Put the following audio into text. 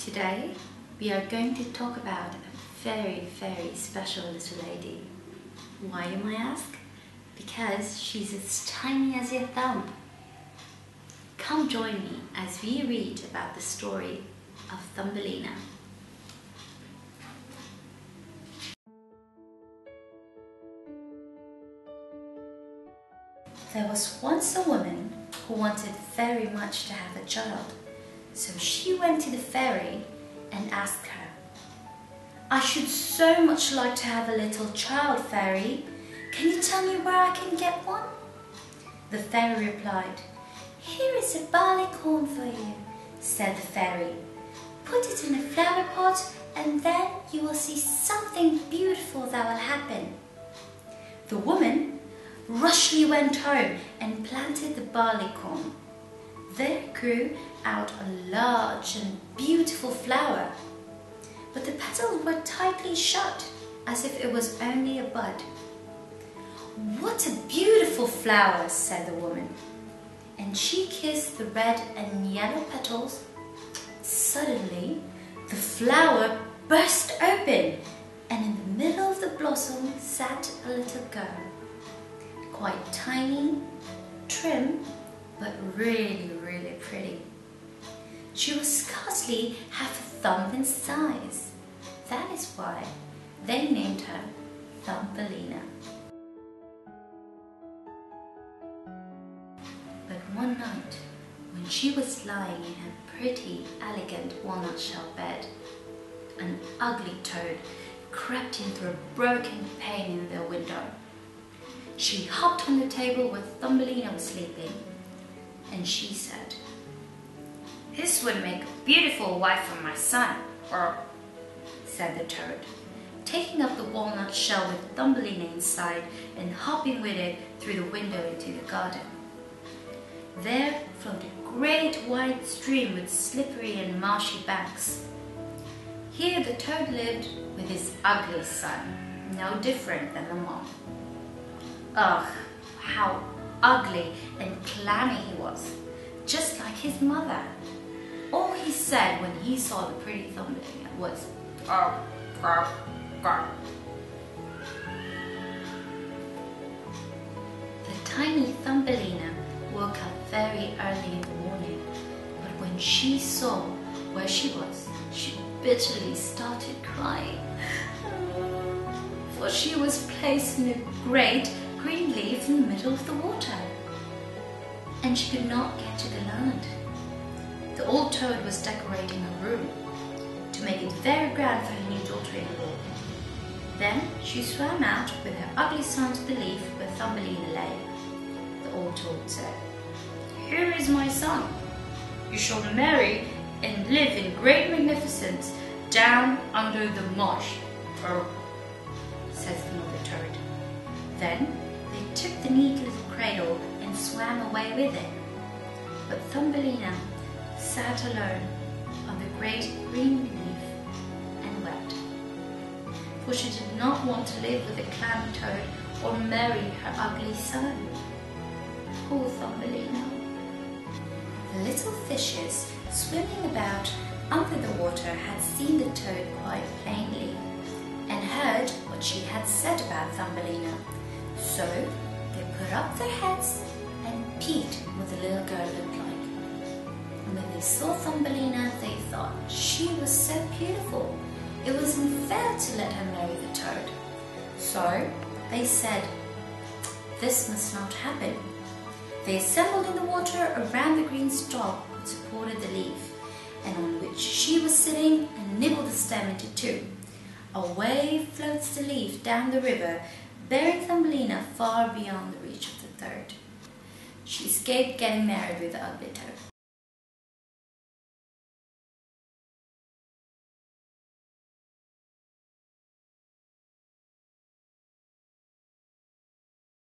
Today we are going to talk about a very, very special little lady. Why, you might ask? Because she's as tiny as your thumb. Come join me as we read about the story of Thumbelina. There was once a woman who wanted very much to have a child. So she went to the fairy and asked her, "I should so much like to have a little child, fairy. Can you tell me where I can get one?" The fairy replied, "Here is a barley corn for you," said the fairy. "Put it in a flower pot and then you will see something beautiful that will happen." The woman rushly went home and planted the barley corn. There grew out a large and beautiful flower, but the petals were tightly shut as if it was only a bud. "What a beautiful flower," said the woman, and she kissed the red and yellow petals. Suddenly, the flower burst open, and in the middle of the blossom sat a little girl, quite tiny, trim, but really, really pretty. She was scarcely half a thumb in size. That is why they named her Thumbelina. But one night, when she was lying in her pretty, elegant walnut shell bed, an ugly toad crept in through a broken pane in the window. She hopped on the table where Thumbelina was sleeping, and she said, "This would make a beautiful wife for my son," said the toad, taking up the walnut shell with Thumbelina inside and hopping with it through the window into the garden. There flowed a great wide stream with slippery and marshy banks. Here the toad lived with his ugly son, no different than the mom. Ugh, how ugly and clammy he was, just like his mother. All he said when he saw the pretty Thumbelina was, "Arr, arr, arr." The tiny Thumbelina woke up very early in the morning, but when she saw where she was, she bitterly started crying, for she was placed in a great green leaf in the middle of the water, and she could not get to the land. The old toad was decorating her room to make it very grand for her new daughter-in-law. Then she swam out with her ugly son to the leaf where Thumbelina lay. The old toad said, "Here is my son. You shall marry and live in great magnificence down under the marsh," says the mother toad. Then they took the neat little cradle and swam away with it. But Thumbelina sat alone on the great green leaf and wept, for she did not want to live with a clammy toad or marry her ugly son. Poor Thumbelina. The little fishes swimming about under the water had seen the toad quite plainly and heard what she had said about Thumbelina. So they put up their heads and peeked what the little girl looked like. And when they saw Thumbelina, they thought she was so beautiful, it was unfair to let her marry the toad. So they said, "This must not happen." They assembled in the water around the green stalk that supported the leaf, and on which she was sitting, and nibbled the stem into two. Away floats the leaf down the river, bearing Thumbelina far beyond the reach of the toad. She escaped getting married with the ugly toad.